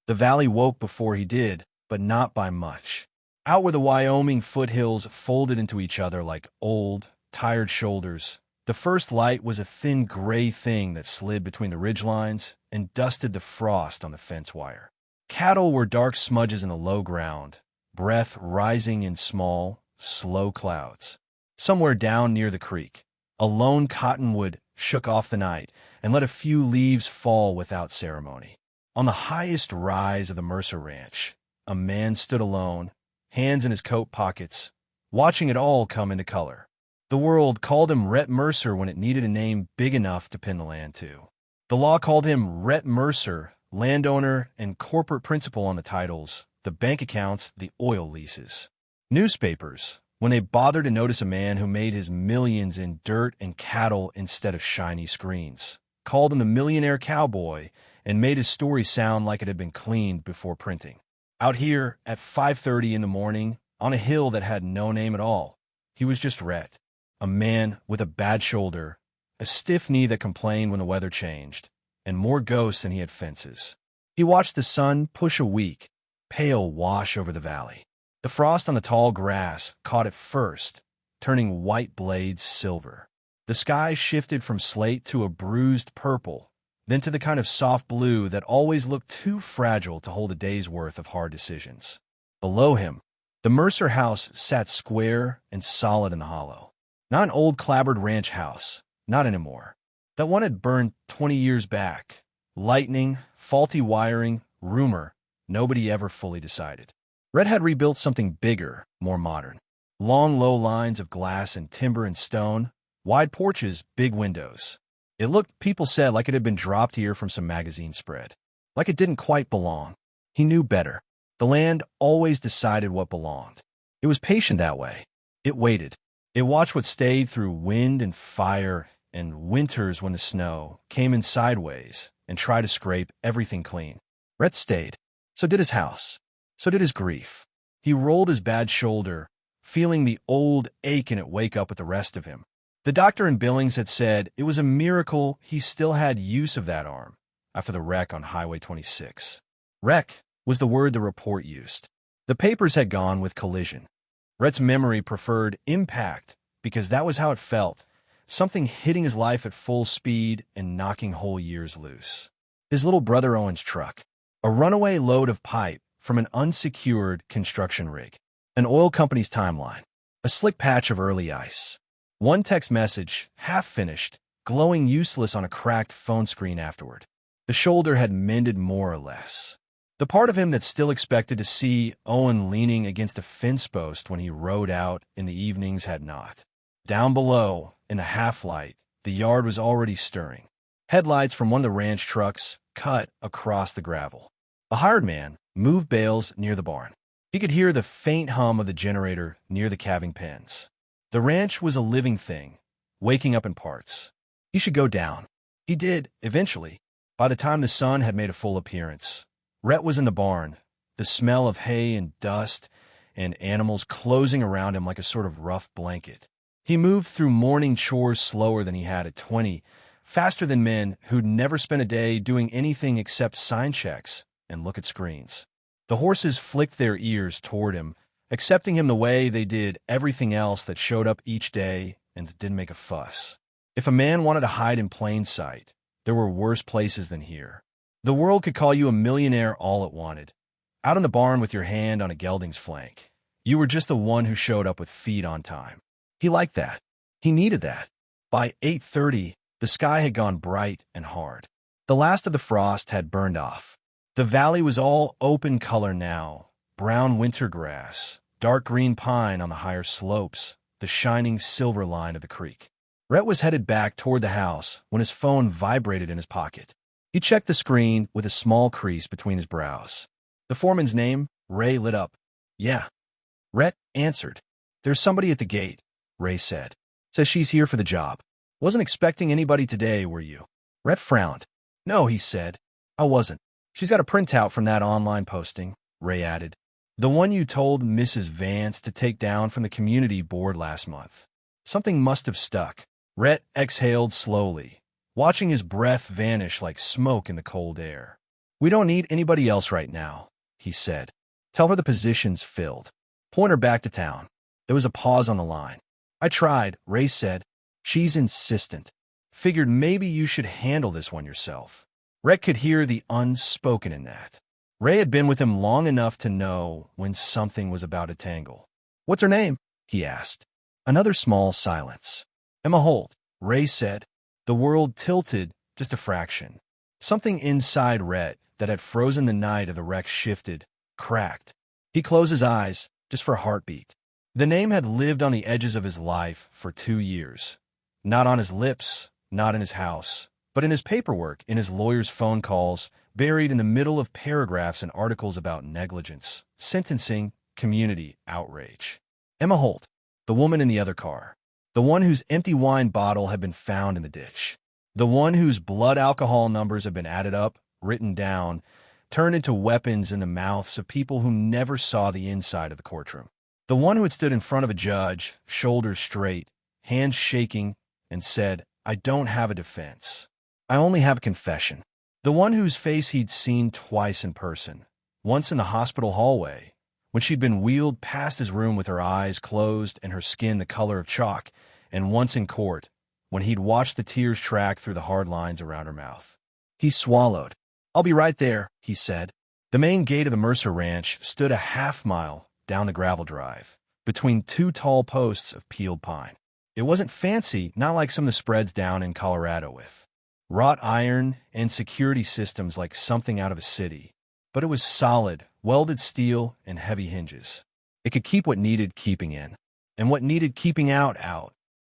The valley woke before he did, but not by much. Out where the Wyoming foothills folded into each other like old, tired shoulders, the first light was a thin gray thing that slid between the ridgelines and dusted the frost on the fence wire. Cattle were dark smudges in the low ground, breath rising in small, slow clouds. Somewhere down near the creek, a lone cottonwood shook off the night and let a few leaves fall without ceremony. On the highest rise of the Mercer Ranch, a man stood alone, hands in his coat pockets, watching it all come into color. The world called him Rhett Mercer when it needed a name big enough to pin the land to. The law called him Rhett Mercer, landowner and corporate principal on the titles, the bank accounts, the oil leases. Newspapers, when they bothered to notice a man who made his millions in dirt and cattle instead of shiny screens, called him the Millionaire Cowboy and made his story sound like it had been cleaned before printing. Out here, at 5:30 in the morning, on a hill that had no name at all, he was just Rhett, a man with a bad shoulder, a stiff knee that complained when the weather changed, and more ghosts than he had fences. He watched the sun push a weak, pale wash over the valley. The frost on the tall grass caught it first, turning white blades silver. The sky shifted from slate to a bruised purple, then to the kind of soft blue that always looked too fragile to hold a day's worth of hard decisions. Below him, the Mercer house sat square and solid in the hollow. Not an old clapboard ranch house, not anymore. That one had burned 20 years back. Lightning, faulty wiring, rumor, nobody ever fully decided. Red had rebuilt something bigger, more modern. Long, low lines of glass and timber and stone, wide porches, big windows. It looked, people said, like it had been dropped here from some magazine spread. Like it didn't quite belong. He knew better. The land always decided what belonged. It was patient that way. It waited. It watched what stayed through wind and fire and winters when the snow came in sideways and tried to scrape everything clean. Rhett stayed. So did his house. So did his grief. He rolled his bad shoulder, feeling the old ache in it wake up with the rest of him. The doctor in Billings had said it was a miracle he still had use of that arm after the wreck on Highway 26. Wreck was the word the report used. The papers had gone with collision. Rhett's memory preferred impact because that was how it felt, something hitting his life at full speed and knocking whole years loose. His little brother Owen's truck, a runaway load of pipe from an unsecured construction rig, an oil company's timeline, a slick patch of early ice. One text message, half-finished, glowing useless on a cracked phone screen afterward. The shoulder had mended more or less. The part of him that still expected to see Owen leaning against a fence post when he rode out in the evenings had not. Down below, in the half-light, the yard was already stirring. Headlights from one of the ranch trucks cut across the gravel. A hired man moved bales near the barn. He could hear the faint hum of the generator near the calving pens. The ranch was a living thing, waking up in parts. He should go down. He did, eventually. By the time the sun had made a full appearance, Rhett was in the barn, the smell of hay and dust and animals closing around him like a sort of rough blanket. He moved through morning chores slower than he had at 20, faster than men who'd never spent a day doing anything except sign checks and look at screens. The horses flicked their ears toward him, accepting him the way they did everything else that showed up each day and didn't make a fuss. If a man wanted to hide in plain sight, there were worse places than here. The world could call you a millionaire all it wanted. Out in the barn with your hand on a gelding's flank, you were just the one who showed up with feed on time. He liked that. He needed that. By 8:30, the sky had gone bright and hard. The last of the frost had burned off. The valley was all open color now, brown winter grass, dark green pine on the higher slopes, the shining silver line of the creek. Rhett was headed back toward the house when his phone vibrated in his pocket. He checked the screen with a small crease between his brows. The foreman's name, Ray, lit up. Yeah. Rhett answered. There's somebody at the gate, Ray said. Says she's here for the job. Wasn't expecting anybody today, were you? Rhett frowned. No, he said. I wasn't. She's got a printout from that online posting, Ray added. The one you told Mrs. Vance to take down from the community board last month. Something must have stuck. Rhett exhaled slowly, watching his breath vanish like smoke in the cold air. We don't need anybody else right now, he said. Tell her the position's filled. Point her back to town. There was a pause on the line. I tried, Ray said. She's insistent. Figured maybe you should handle this one yourself. Rhett could hear the unspoken in that. Ray had been with him long enough to know when something was about to tangle. What's her name? He asked. Another small silence. Emma Holt, Ray said. The world tilted just a fraction. Something inside Rhett that had frozen the night of the wreck shifted, cracked. He closed his eyes, just for a heartbeat. The name had lived on the edges of his life for 2 years. Not on his lips, not in his house, but in his paperwork, in his lawyer's phone calls, buried in the middle of paragraphs and articles about negligence, sentencing, community outrage. Emma Holt, the woman in the other car. The one whose empty wine bottle had been found in the ditch. The one whose blood alcohol numbers had been added up, written down, turned into weapons in the mouths of people who never saw the inside of the courtroom. The one who had stood in front of a judge, shoulders straight, hands shaking, and said, I don't have a defense. I only have a confession. The one whose face he'd seen twice in person, once in the hospital hallway, when she'd been wheeled past his room with her eyes closed and her skin the color of chalk, and once in court, when he'd watched the tears track through the hard lines around her mouth. He swallowed. I'll be right there, he said. The main gate of the Mercer Ranch stood a half-mile down the gravel drive, between 2 tall posts of peeled pine. It wasn't fancy, not like some of the spreads down in Colorado with wrought iron and security systems like something out of a city, but it was solid, welded steel and heavy hinges. It could keep what needed keeping in, and what needed keeping out.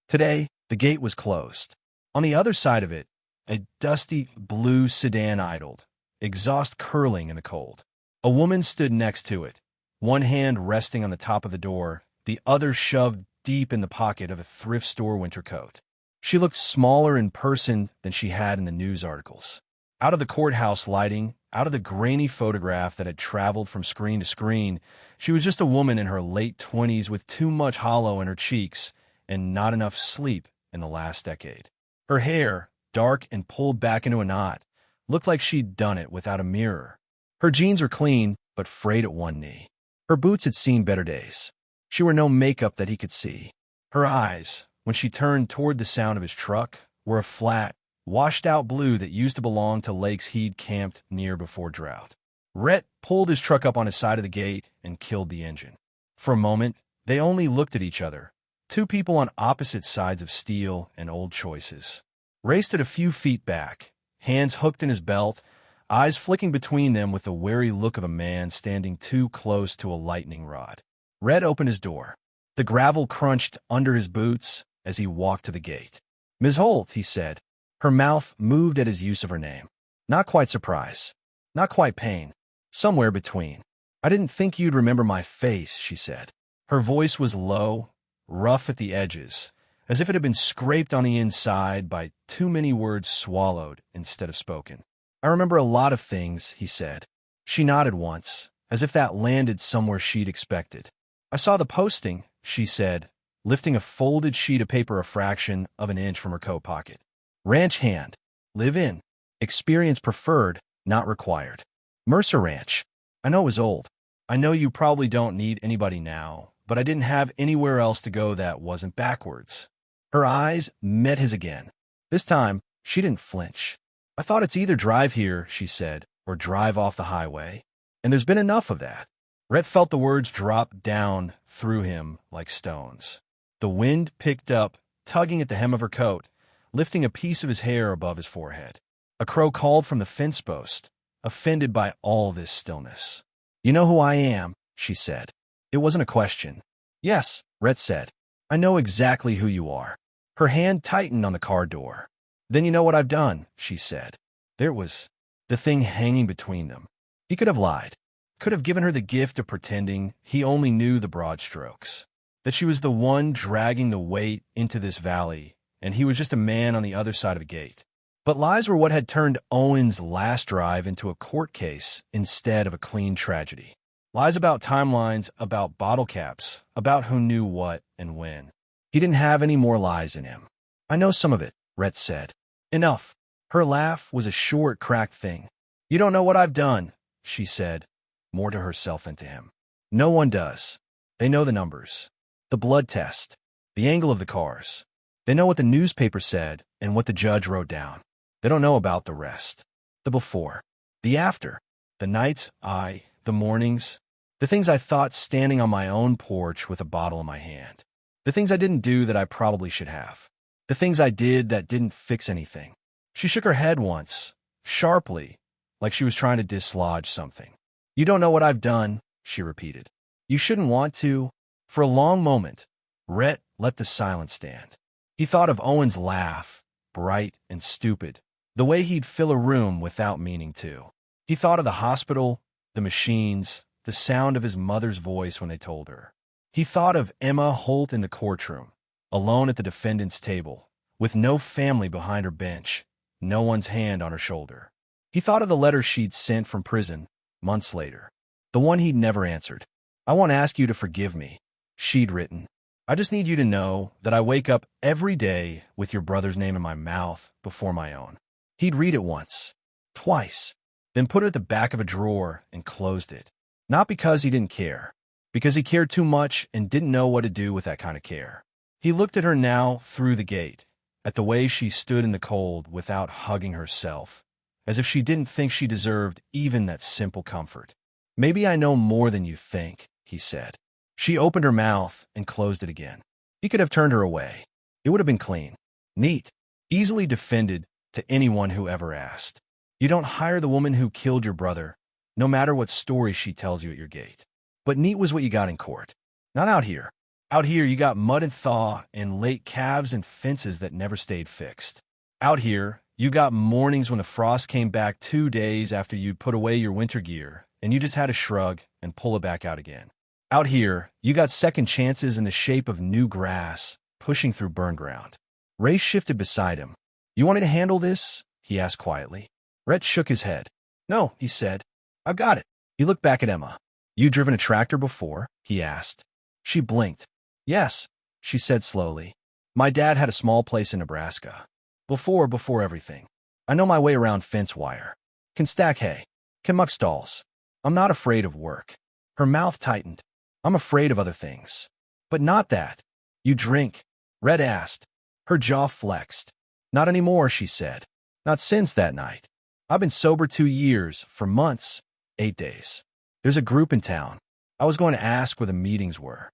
Today, the gate was closed. On the other side of it, a dusty blue sedan idled, exhaust curling in the cold. A woman stood next to it, one hand resting on the top of the door, the other shoved deep in the pocket of a thrift store winter coat. She looked smaller in person than she had in the news articles. Out of the courthouse lighting, out of the grainy photograph that had traveled from screen to screen, she was just a woman in her late 20s with too much hollow in her cheeks and not enough sleep in the last decade. Her hair, dark and pulled back into a knot, looked like she'd done it without a mirror. Her jeans were clean, but frayed at one knee. Her boots had seen better days. She wore no makeup that he could see. Her eyes, when she turned toward the sound of his truck, were a flat, washed-out blue that used to belong to lakes he'd camped near before drought. Rhett pulled his truck up on his side of the gate and killed the engine. For a moment, they only looked at each other, 2 people on opposite sides of steel and old choices. Ray stood a few feet back, hands hooked in his belt, eyes flicking between them with the wary look of a man standing too close to a lightning rod. Red opened his door. The gravel crunched under his boots as he walked to the gate. Ms. Holt, he said. Her mouth moved at his use of her name. Not quite surprise. Not quite pain. Somewhere between. I didn't think you'd remember my face, she said. Her voice was low, rough at the edges, as if it had been scraped on the inside by too many words swallowed instead of spoken. I remember a lot of things, he said. She nodded once, as if that landed somewhere she'd expected. I saw the posting, she said, lifting a folded sheet of paper a fraction of an inch from her coat pocket. Ranch hand. Live in. Experience preferred, not required. Mercer Ranch. I know it was old. I know you probably don't need anybody now, but I didn't have anywhere else to go that wasn't backwards. Her eyes met his again. This time, she didn't flinch. I thought it's either drive here, she said, or drive off the highway. And there's been enough of that. Rhett felt the words drop down through him like stones. The wind picked up, tugging at the hem of her coat, lifting a piece of his hair above his forehead. A crow called from the fence post, offended by all this stillness. You know who I am, she said. It wasn't a question. Yes, Rhett said. I know exactly who you are. Her hand tightened on the car door. Then you know what I've done, she said. There was the thing hanging between them. He could have lied. Could have given her the gift of pretending he only knew the broad strokes. That she was the one dragging the weight into this valley, and he was just a man on the other side of a gate. But lies were what had turned Owen's last drive into a court case instead of a clean tragedy. Lies about timelines, about bottle caps, about who knew what and when. He didn't have any more lies in him. I know some of it, Rhett said. Enough. Her laugh was a short, cracked thing. You don't know what I've done, she said, more to herself than to him. No one does. They know the numbers, the blood test, the angle of the cars. They know what the newspaper said and what the judge wrote down. They don't know about the rest. The before, the after, the nights, the mornings, the things I thought standing on my own porch with a bottle in my hand. The things I didn't do that I probably should have. The things I did that didn't fix anything. She shook her head once, sharply, like she was trying to dislodge something. You don't know what I've done, she repeated. You shouldn't want to. For a long moment, Rhett let the silence stand. He thought of Owen's laugh, bright and stupid, the way he'd fill a room without meaning to. He thought of the hospital, the machines, the sound of his mother's voice when they told her. He thought of Emma Holt in the courtroom, alone at the defendant's table, with no family behind her bench, no one's hand on her shoulder. He thought of the letter she'd sent from prison, months later, the one he'd never answered. I won't ask you to forgive me, she'd written. I just need you to know that I wake up every day with your brother's name in my mouth before my own. He'd read it once, twice, then put it at the back of a drawer and closed it. Not because he didn't care, because he cared too much and didn't know what to do with that kind of care. He looked at her now through the gate, at the way she stood in the cold without hugging herself, as if she didn't think she deserved even that simple comfort. Maybe I know more than you think, he said. She opened her mouth and closed it again. He could have turned her away. It would have been clean, neat, easily defended to anyone who ever asked. You don't hire the woman who killed your brother, no matter what story she tells you at your gate. But neat was what you got in court. Not out here. Out here you got mud and thaw and late calves and fences that never stayed fixed. Out here you got mornings when the frost came back 2 days after you'd put away your winter gear and you just had to shrug and pull it back out again. Out here you got second chances in the shape of new grass pushing through burned ground. Ray shifted beside him. You want me to handle this? He asked quietly. Rhett shook his head. No, he said. I've got it. He looked back at Emma. You driven a tractor before? He asked. She blinked. Yes, she said slowly. My dad had a small place in Nebraska. Before everything. I know my way around fence wire. Can stack hay. Can muck stalls. I'm not afraid of work. Her mouth tightened. I'm afraid of other things. But not that. You drink? Red asked. Her jaw flexed. Not anymore, she said. Not since that night. I've been sober 2 years, for months, 8 days. There's a group in town. I was going to ask where the meetings were.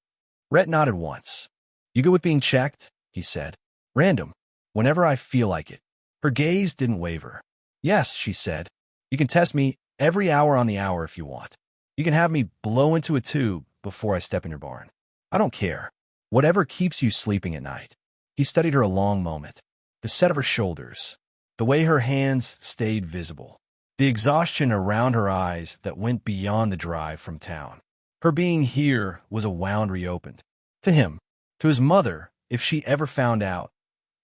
Rhett nodded once. You good with being checked? He said. Random. Whenever I feel like it. Her gaze didn't waver. Yes, she said. You can test me every hour on the hour if you want. You can have me blow into a tube before I step in your barn. I don't care. Whatever keeps you sleeping at night. He studied her a long moment. The set of her shoulders. The way her hands stayed visible. The exhaustion around her eyes that went beyond the drive from town. Her being here was a wound reopened. To him, to his mother, if she ever found out,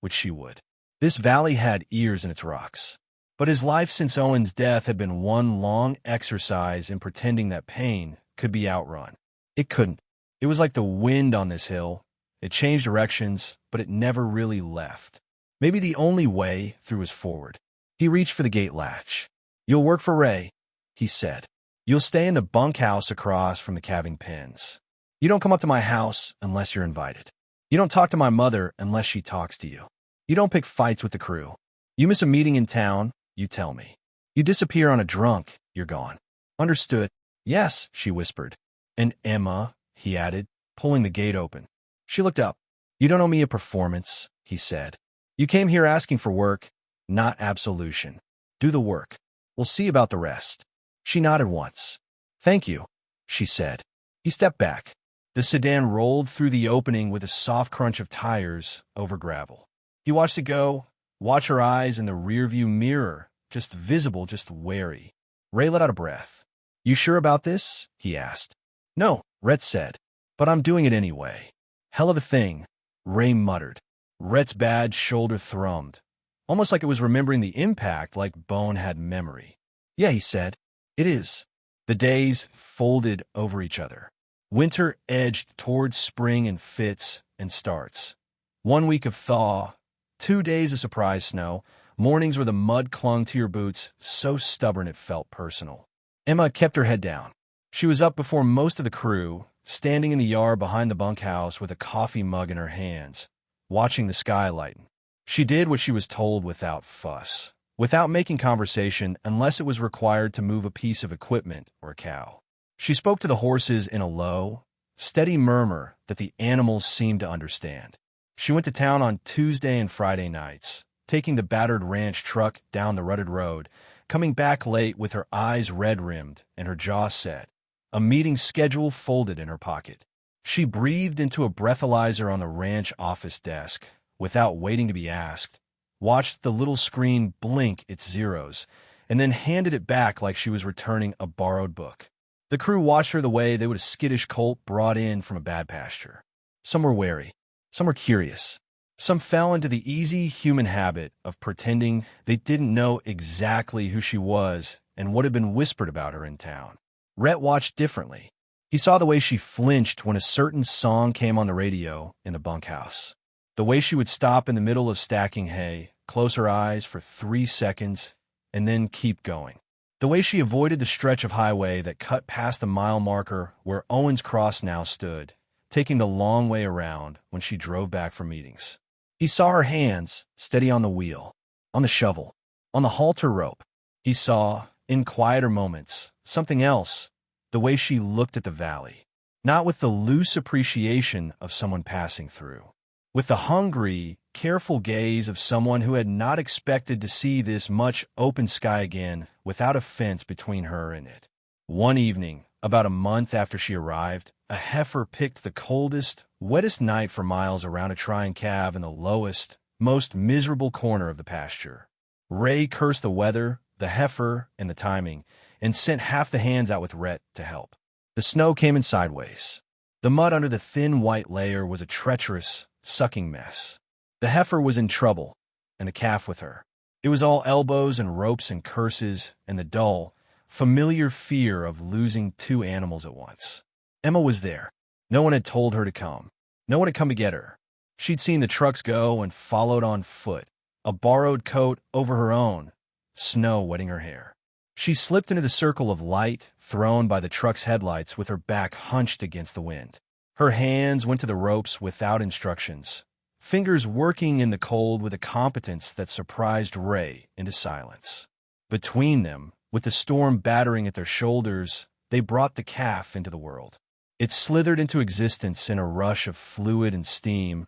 which she would. This valley had ears in its rocks. But his life since Owen's death had been one long exercise in pretending that pain could be outrun. It couldn't. It was like the wind on this hill. It changed directions, but it never really left. Maybe the only way through was forward. He reached for the gate latch. You'll work for Ray, he said. You'll stay in the bunkhouse across from the calving pens. You don't come up to my house unless you're invited. You don't talk to my mother unless she talks to you. You don't pick fights with the crew. You miss a meeting in town, you tell me. You disappear on a drunk, you're gone. Understood? Yes, she whispered. And Emma, he added, pulling the gate open. She looked up. You don't owe me a performance, he said. You came here asking for work, not absolution. Do the work. We'll see about the rest. She nodded once. Thank you, she said. He stepped back. The sedan rolled through the opening with a soft crunch of tires over gravel. He watched it go, watch her eyes in the rearview mirror, just visible, just wary. Ray let out a breath. You sure about this? He asked. No, Rhett said. But I'm doing it anyway. Hell of a thing, Ray muttered. Rhett's bad shoulder thrummed, almost like it was remembering the impact like bone had memory. Yeah, he said. It is. The days folded over each other. Winter edged towards spring in fits and starts. 1 week of thaw, 2 days of surprise snow, Mornings where the mud clung to your boots, so stubborn it felt personal. Emma kept her head down. She was up before most of the crew, standing in the yard behind the bunkhouse with a coffee mug in her hands, watching the sky lighten. She did what she was told without fuss, without making conversation unless it was required to move a piece of equipment or a cow. She spoke to the horses in a low, steady murmur that the animals seemed to understand. She went to town on Tuesday and Friday nights, taking the battered ranch truck down the rutted road, coming back late with her eyes red-rimmed and her jaw set, a meeting schedule folded in her pocket. She breathed into a breathalyzer on the ranch office desk, without waiting to be asked, watched the little screen blink its zeros, and then handed it back like she was returning a borrowed book. The crew watched her the way they would a skittish colt brought in from a bad pasture. Some were wary. Some were curious. Some fell into the easy human habit of pretending they didn't know exactly who she was and what had been whispered about her in town. Rhett watched differently. He saw the way she flinched when a certain song came on the radio in the bunkhouse. The way she would stop in the middle of stacking hay, close her eyes for 3 seconds, and then keep going. The way she avoided the stretch of highway that cut past the mile marker where Owens Cross now stood, taking the long way around when she drove back from meetings. He saw her hands steady on the wheel, on the shovel, on the halter rope. He saw, in quieter moments, something else, the way she looked at the valley, not with the loose appreciation of someone passing through, with the hungry, careful gaze of someone who had not expected to see this much open sky again without a fence between her and it. One evening, about a month after she arrived, a heifer picked the coldest, wettest night for miles around a trying calf in the lowest, most miserable corner of the pasture. Ray cursed the weather, the heifer, and the timing, and sent half the hands out with Rhett to help. The snow came in sideways. The mud under the thin white layer was a treacherous, sucking mess. The heifer was in trouble, and the calf with her. It was all elbows and ropes and curses and the dull, familiar fear of losing 2 animals at once. Emma was there. No one had told her to come. No one had come to get her. She'd seen the trucks go and followed on foot, a borrowed coat over her own, snow wetting her hair. She slipped into the circle of light thrown by the truck's headlights with her back hunched against the wind. Her hands went to the ropes without instructions, fingers working in the cold with a competence that surprised Ray into silence. Between them, with the storm battering at their shoulders, they brought the calf into the world. It slithered into existence in a rush of fluid and steam,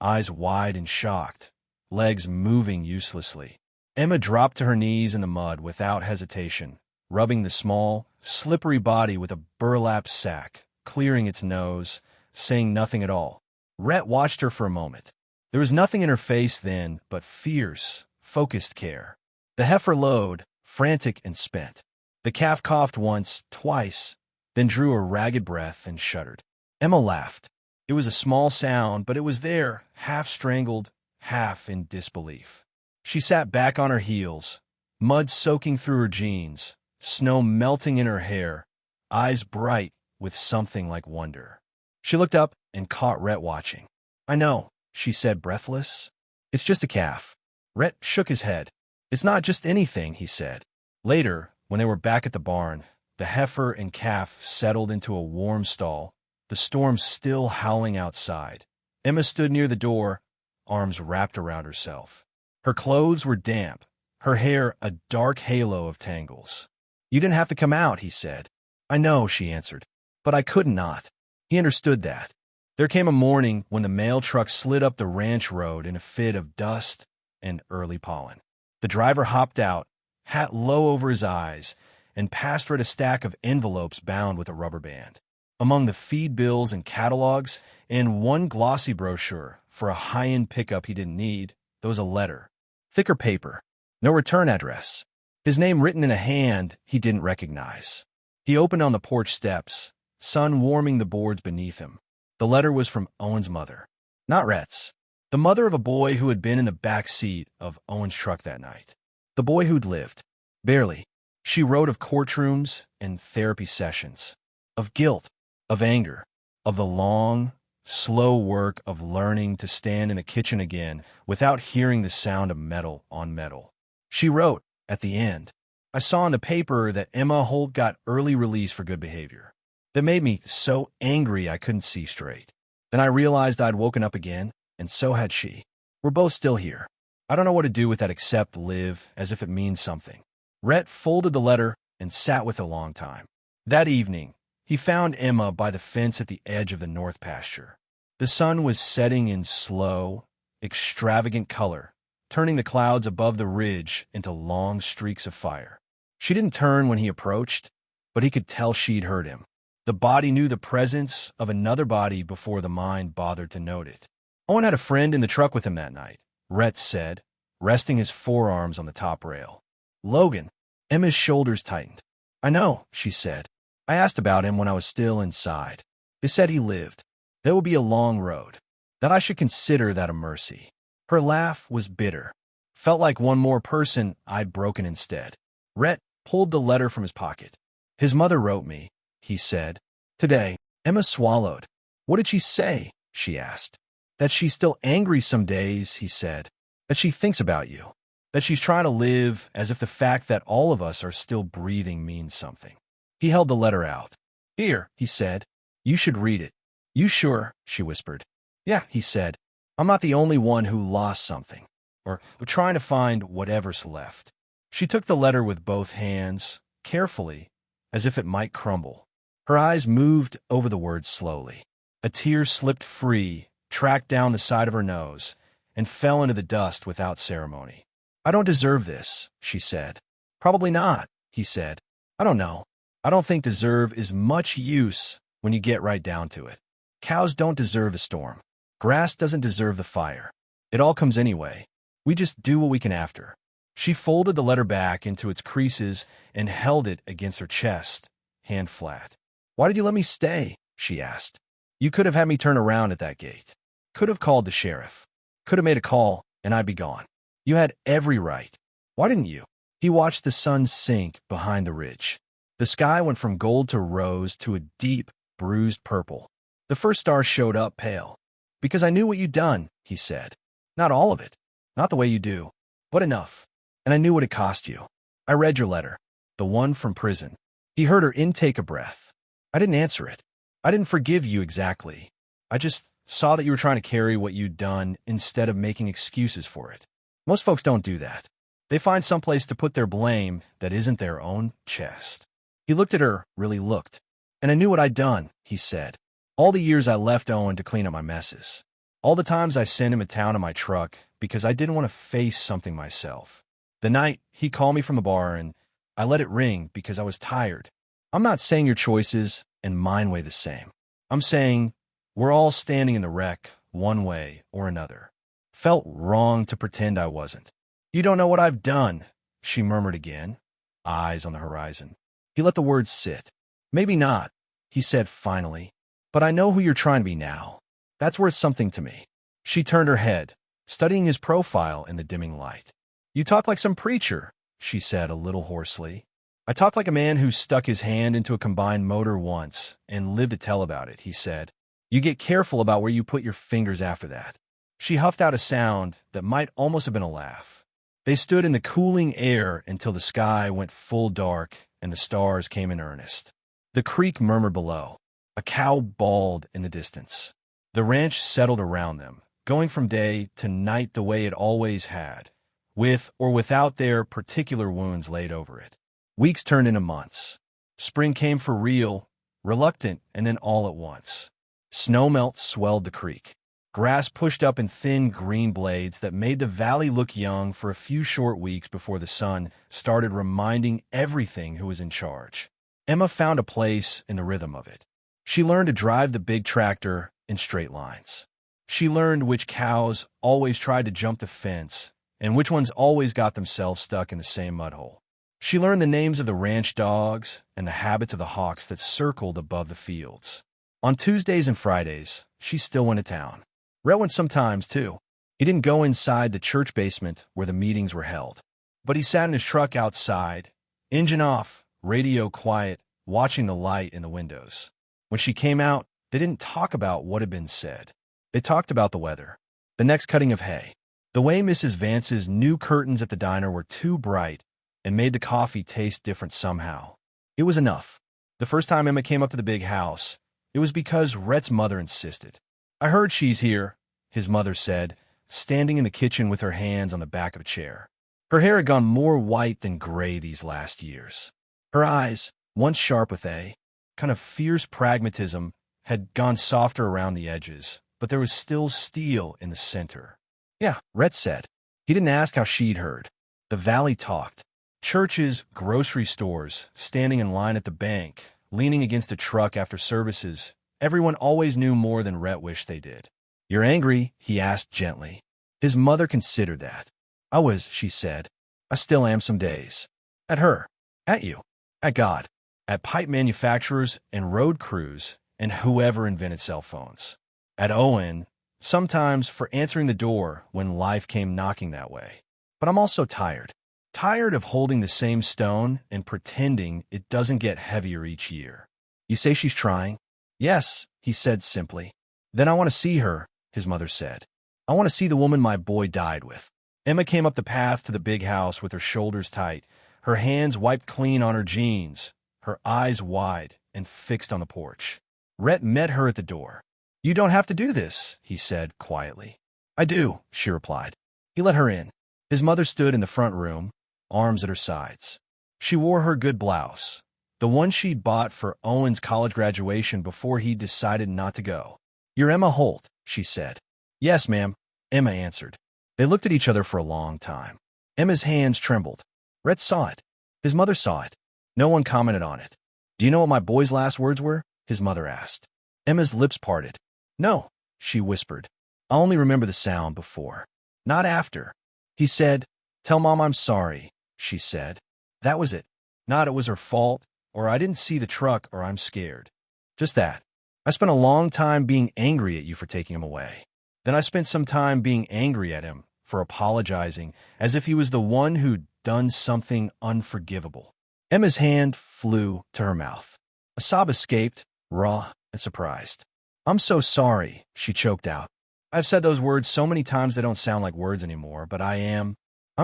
eyes wide and shocked, legs moving uselessly. Emma dropped to her knees in the mud without hesitation, rubbing the small, slippery body with a burlap sack, clearing its nose, saying nothing at all. Rhett watched her for a moment. There was nothing in her face then but fierce, focused care. The heifer lowed, frantic and spent. The calf coughed once, twice, then drew a ragged breath and shuddered. Emma laughed. It was a small sound, but it was there, half strangled, half in disbelief. She sat back on her heels, mud soaking through her jeans, snow melting in her hair, eyes bright with something like wonder. She looked up and caught Rhett watching. "I know," she said, breathless. "It's just a calf." Rhett shook his head. "It's not just anything," he said. Later, when they were back at the barn, the heifer and calf settled into a warm stall, the storm still howling outside. Emma stood near the door, arms wrapped around herself. Her clothes were damp, her hair a dark halo of tangles. "You didn't have to come out," he said. "I know," she answered, "but I could not." He understood that. There came a morning when the mail truck slid up the ranch road in a fit of dust and early pollen. The driver hopped out, hat low over his eyes, and passed her at a stack of envelopes bound with a rubber band. Among the feed bills and catalogs, and one glossy brochure for a high-end pickup he didn't need, there was a letter. Thicker paper, no return address. His name written in a hand he didn't recognize. He opened on the porch steps, sun warming the boards beneath him. The letter was from Owen's mother. Not Rhett's. The mother of a boy who had been in the back seat of Owen's truck that night. The boy who'd lived. Barely. She wrote of courtrooms and therapy sessions, of guilt, of anger, of the long, slow work of learning to stand in a kitchen again without hearing the sound of metal on metal. She wrote, at the end, I saw in the paper that Emma Holt got early release for good behavior. That made me so angry I couldn't see straight. Then I realized I'd woken up again, and so had she. We're both still here. I don't know what to do with that except live as if it means something. Rhett folded the letter and sat with it a long time. That evening, he found Emma by the fence at the edge of the north pasture. The sun was setting in slow, extravagant color, turning the clouds above the ridge into long streaks of fire. She didn't turn when he approached, but he could tell she'd heard him. The body knew the presence of another body before the mind bothered to note it. Owen had a friend in the truck with him that night, Rhett said, resting his forearms on the top rail. Logan. Emma's shoulders tightened. I know, she said. I asked about him when I was still inside. They said he lived. There would be a long road. That I should consider that a mercy. Her laugh was bitter. Felt like one more person I'd broken instead. Rhett pulled the letter from his pocket. His mother wrote me, he said. Today. Emma swallowed. What did she say? She asked. That she's still angry some days, he said. That she thinks about you. That she's trying to live as if the fact that all of us are still breathing means something. He held the letter out. Here, he said. You should read it. You sure? She whispered. Yeah, he said. I'm not the only one who lost something, or trying to find whatever's left. She took the letter with both hands, carefully, as if it might crumble. Her eyes moved over the words slowly. A tear slipped free, tracked down the side of her nose, and fell into the dust without ceremony. I don't deserve this, she said. Probably not, he said. I don't know. I don't think deserve is much use when you get right down to it. Cows don't deserve the storm. Grass doesn't deserve the fire. It all comes anyway. We just do what we can after. She folded the letter back into its creases and held it against her chest, hand flat. Why did you let me stay? She asked. You could have had me turn around at that gate. Could have called the sheriff. Could have made a call, and I'd be gone. You had every right. Why didn't you? He watched the sun sink behind the ridge. The sky went from gold to rose to a deep, bruised purple. The first star showed up pale. Because I knew what you'd done, he said. Not all of it. Not the way you do. But enough. And I knew what it cost you. I read your letter. The one from prison. He heard her intake a breath. I didn't answer it. I didn't forgive you exactly. I just saw that you were trying to carry what you'd done instead of making excuses for it. Most folks don't do that. They find someplace to put their blame that isn't their own chest. He looked at her, really looked. And I knew what I'd done, he said. All the years I left Owen to clean up my messes. All the times I sent him to town in my truck because I didn't want to face something myself. The night he called me from the bar and I let it ring because I was tired. I'm not saying your choices and mine weigh the same. I'm saying we're all standing in the wreck one way or another. Felt wrong to pretend I wasn't. You don't know what I've done, she murmured again, eyes on the horizon. He let the words sit. Maybe not, he said finally, but I know who you're trying to be now. That's worth something to me. She turned her head, studying his profile in the dimming light. You talk like some preacher, she said a little hoarsely. I talk like a man who stuck his hand into a combined motor once and lived to tell about it, he said. You get careful about where you put your fingers after that. She huffed out a sound that might almost have been a laugh. They stood in the cooling air until the sky went full dark and the stars came in earnest. The creek murmured below. A cow bawled in the distance. The ranch settled around them, going from day to night the way it always had, with or without their particular wounds laid over it. Weeks turned into months. Spring came for real, reluctant, and then all at once. Snowmelt swelled the creek. Grass pushed up in thin green blades that made the valley look young for a few short weeks before the sun started reminding everything who was in charge. Emma found a place in the rhythm of it. She learned to drive the big tractor in straight lines. She learned which cows always tried to jump the fence and which ones always got themselves stuck in the same mud hole. She learned the names of the ranch dogs and the habits of the hawks that circled above the fields. On Tuesdays and Fridays, she still went to town. Rhett went sometimes, too. He didn't go inside the church basement where the meetings were held. But he sat in his truck outside, engine off, radio quiet, watching the light in the windows. When she came out, they didn't talk about what had been said. They talked about the weather, the next cutting of hay, The way Mrs. Vance's new curtains at the diner were too bright and made the coffee taste different somehow. It was enough. The first time Emma came up to the big house, it was because Rhett's mother insisted. "I heard she's here," his mother said, standing in the kitchen with her hands on the back of a chair. Her hair had gone more white than gray these last years. Her eyes, once sharp with a kind of fierce pragmatism, had gone softer around the edges, but there was still steel in the center. "Yeah," Rhett said. He didn't ask how she'd heard. The valley talked. Churches, grocery stores, standing in line at the bank, leaning against a truck after services. Everyone always knew more than Rhett wished they did. "You're angry?" he asked gently. His mother considered that. "I was," she said. "I still am some days." At her. At you. At God. At pipe manufacturers and road crews and whoever invented cell phones. At Owen, sometimes for answering the door when life came knocking that way. But I'm also tired. Tired of holding the same stone and pretending it doesn't get heavier each year. "You say she's trying?" "Yes," he said simply. "Then I want to see her," his mother said. "I want to see the woman my boy died with." Emma came up the path to the big house with her shoulders tight, her hands wiped clean on her jeans, her eyes wide and fixed on the porch. Rhett met her at the door. "You don't have to do this," he said quietly. "I do," she replied. He let her in. His mother stood in the front room, arms at her sides. She wore her good blouse, the one she'd bought for Owen's college graduation before he decided not to go. "You're Emma Holt," she said. "Yes, ma'am," Emma answered. They looked at each other for a long time. Emma's hands trembled. Rhett saw it. His mother saw it. No one commented on it. "Do you know what my boy's last words were?" his mother asked. Emma's lips parted. "No," she whispered. "I only remember the sound before. Not after." He said, "Tell Mom I'm sorry," she said. That was it. Not it was her fault, or I didn't see the truck, or I'm scared. Just that. "I spent a long time being angry at you for taking him away. Then I spent some time being angry at him for apologizing, as if he was the one who'd done something unforgivable." Emma's hand flew to her mouth. A sob escaped, raw and surprised. "I'm so sorry," she choked out. "I've said those words so many times they don't sound like words anymore, but I'm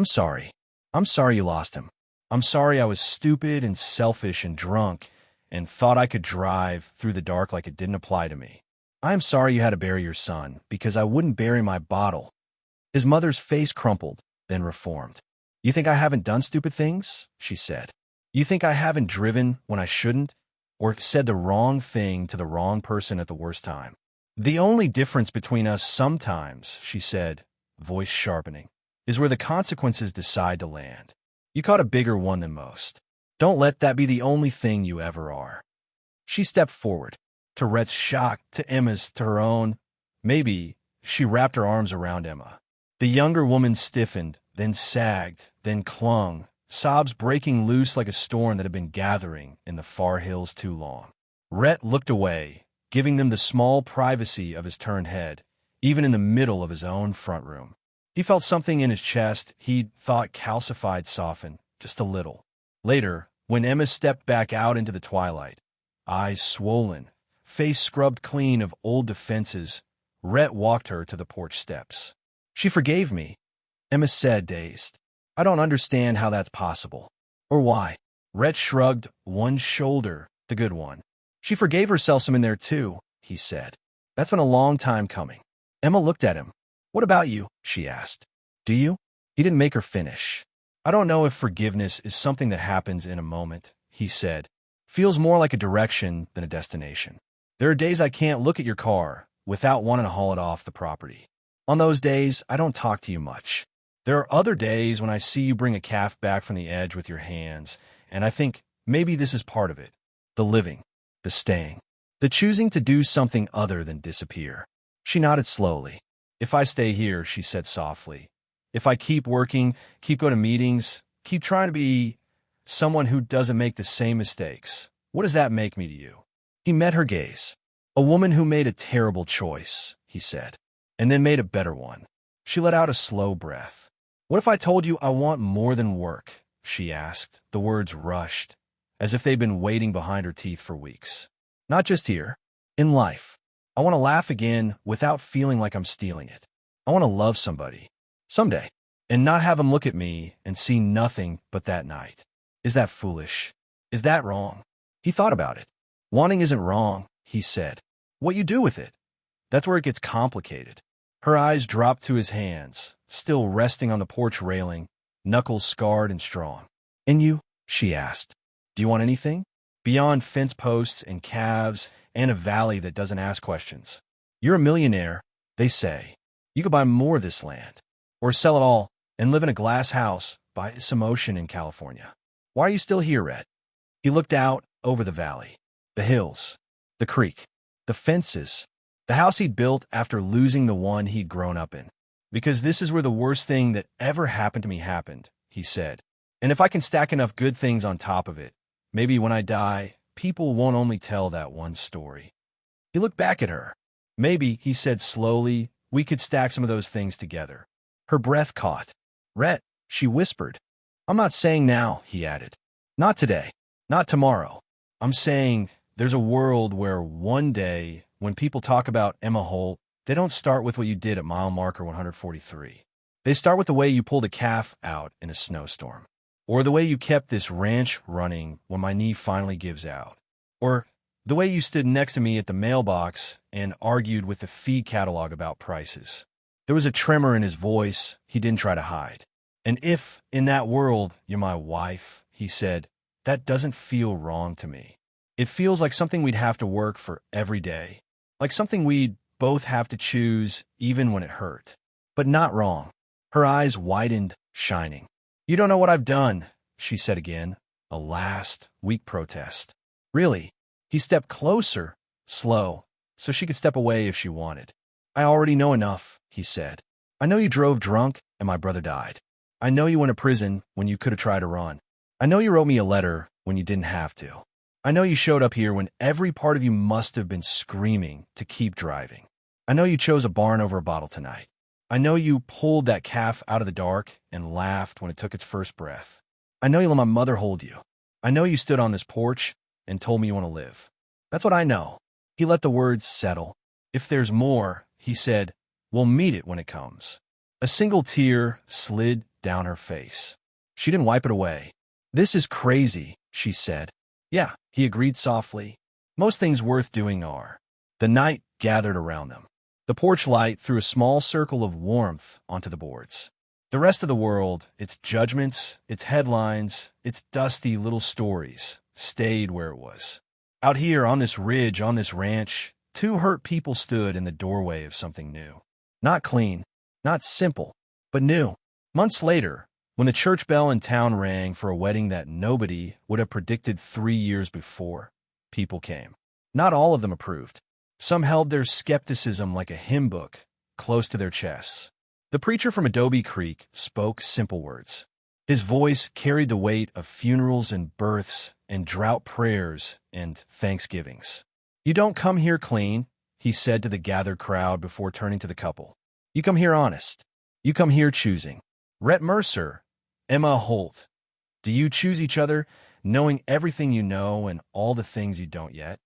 sorry. I'm sorry you lost him. I'm sorry I was stupid and selfish and drunk and thought I could drive through the dark like it didn't apply to me. I am sorry you had to bury your son, because I wouldn't bury my bottle." His mother's face crumpled, then reformed. "You think I haven't done stupid things?" she said. "You think I haven't driven when I shouldn't, or said the wrong thing to the wrong person at the worst time? The only difference between us sometimes," she said, voice sharpening, "is where the consequences decide to land. You caught a bigger one than most. Don't let that be the only thing you ever are." She stepped forward. To Rhett's shock, to Emma's, to her own. Maybe she wrapped her arms around Emma. The younger woman stiffened, then sagged, then clung, sobs breaking loose like a storm that had been gathering in the far hills too long. Rhett looked away, giving them the small privacy of his turned head, even in the middle of his own front room. He felt something in his chest he'd thought calcified soften, just a little. Later, when Emma stepped back out into the twilight, eyes swollen, face scrubbed clean of old defenses, Rhett walked her to the porch steps. "She forgave me," Emma said, dazed. "I don't understand how that's possible. Or why." Rhett shrugged one shoulder, the good one. "She forgave herself some in there too," he said. "That's been a long time coming." Emma looked at him. "What about you?" she asked. "Do you?" He didn't make her finish. "I don't know if forgiveness is something that happens in a moment," he said. "Feels more like a direction than a destination. There are days I can't look at your car without wanting to haul it off the property. On those days, I don't talk to you much. There are other days when I see you bring a calf back from the edge with your hands, and I think maybe this is part of it. The living, the staying, the choosing to do something other than disappear." She nodded slowly. "If I stay here," she said softly, "if I keep working, keep going to meetings, keep trying to be someone who doesn't make the same mistakes, what does that make me to you?" He met her gaze. "A woman who made a terrible choice," he said, "and then made a better one." She let out a slow breath. "What if I told you I want more than work?" she asked. The words rushed, as if they'd been waiting behind her teeth for weeks. "Not just here. In life. I want to laugh again without feeling like I'm stealing it. I want to love somebody. Someday. And not have him look at me and see nothing but that night. Is that foolish? Is that wrong? He thought about it. Wanting isn't wrong, he said. What you do with it, that's where it gets complicated. Her eyes dropped to his hands, still resting on the porch railing, knuckles scarred and strong. And you? She asked. Do you want anything? Beyond fence posts and calves and a valley that doesn't ask questions. You're a millionaire, they say. You could buy more of this land. Or sell it all and live in a glass house by some ocean in California. Why are you still here, Rhett? He looked out over the valley, the hills, the creek, the fences, the house he'd built after losing the one he'd grown up in. Because this is where the worst thing that ever happened to me happened, he said. And if I can stack enough good things on top of it, maybe when I die, people won't only tell that one story. He looked back at her. Maybe, he said slowly, we could stack some of those things together. Her breath caught. Rhett, she whispered. I'm not saying now, he added. Not today. Not tomorrow. I'm saying there's a world where one day, when people talk about Emma Holt, they don't start with what you did at mile marker 143. They start with the way you pulled a calf out in a snowstorm. Or the way you kept this ranch running when my knee finally gives out. Or the way you stood next to me at the mailbox and argued with the feed catalog about prices. There was a tremor in his voice he didn't try to hide. And if, in that world, you're my wife, he said, that doesn't feel wrong to me. It feels like something we'd have to work for every day. Like something we'd both have to choose even when it hurt. But not wrong. Her eyes widened, shining. You don't know what I've done, she said again, a last, weak protest. Really? He stepped closer, slow, so she could step away if she wanted. I already know enough, he said. I know you drove drunk and my brother died. I know you went to prison when you could have tried to run. I know you wrote me a letter when you didn't have to. I know you showed up here when every part of you must have been screaming to keep driving. I know you chose a barn over a bottle tonight. I know you pulled that calf out of the dark and laughed when it took its first breath. I know you let my mother hold you. I know you stood on this porch and told me you want to live. That's what I know. He let the words settle. If there's more, he said, we'll meet it when it comes. A single tear slid down her face. She didn't wipe it away. This is crazy, she said. Yeah, he agreed softly. Most things worth doing are. The night gathered around them. The porch light threw a small circle of warmth onto the boards. The rest of the world, its judgments, its headlines, its dusty little stories, stayed where it was. Out here on this ridge, on this ranch, two hurt people stood in the doorway of something new. Not clean, not simple, but new. Months later, when the church bell in town rang for a wedding that nobody would have predicted 3 years before, people came. Not all of them approved. Some held their skepticism like a hymn book, close to their chests. The preacher from Adobe Creek spoke simple words. His voice carried the weight of funerals and births and drought prayers and thanksgivings. You don't come here clean, he said to the gathered crowd before turning to the couple. You come here honest. You come here choosing. Rhett Mercer, Emma Holt. Do you choose each other, knowing everything you know and all the things you don't yet?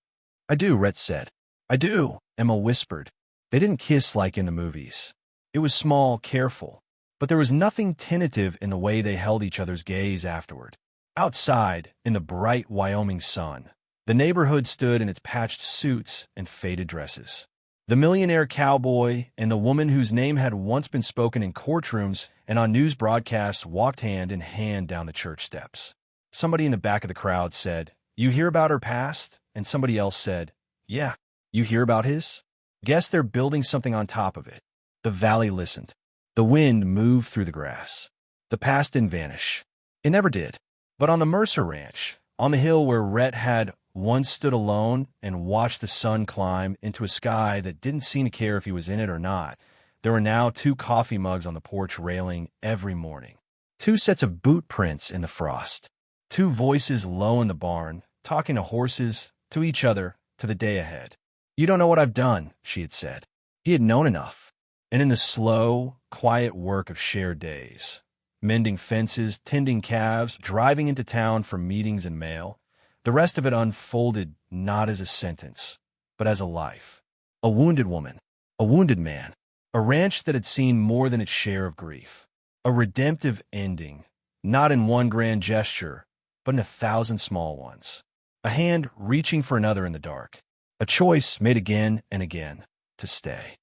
I do, Rhett said. I do, Emma whispered. They didn't kiss like in the movies. It was small, careful, but there was nothing tentative in the way they held each other's gaze afterward. Outside, in the bright Wyoming sun, the neighborhood stood in its patched suits and faded dresses. The millionaire cowboy and the woman whose name had once been spoken in courtrooms and on news broadcasts walked hand in hand down the church steps. Somebody in the back of the crowd said, "You hear about her past?" And somebody else said, "Yeah, you hear about his?" Guess they're building something on top of it. The valley listened. The wind moved through the grass. The past didn't vanish. It never did. But on the Mercer Ranch, on the hill where Rhett had once stood alone and watched the sun climb into a sky that didn't seem to care if he was in it or not, there were now 2 coffee mugs on the porch railing every morning. 2 sets of boot prints in the frost. 2 voices low in the barn, talking to horses, to each other, to the day ahead. You don't know what I've done, she had said. He had known enough. And in the slow, quiet work of shared days, mending fences, tending calves, driving into town for meetings and mail, the rest of it unfolded not as a sentence, but as a life. A wounded woman, a wounded man, A ranch that had seen more than its share of grief. A redemptive ending, not in one grand gesture, but in 1,000 small ones. A hand reaching for another in the dark. A choice made again and again to stay.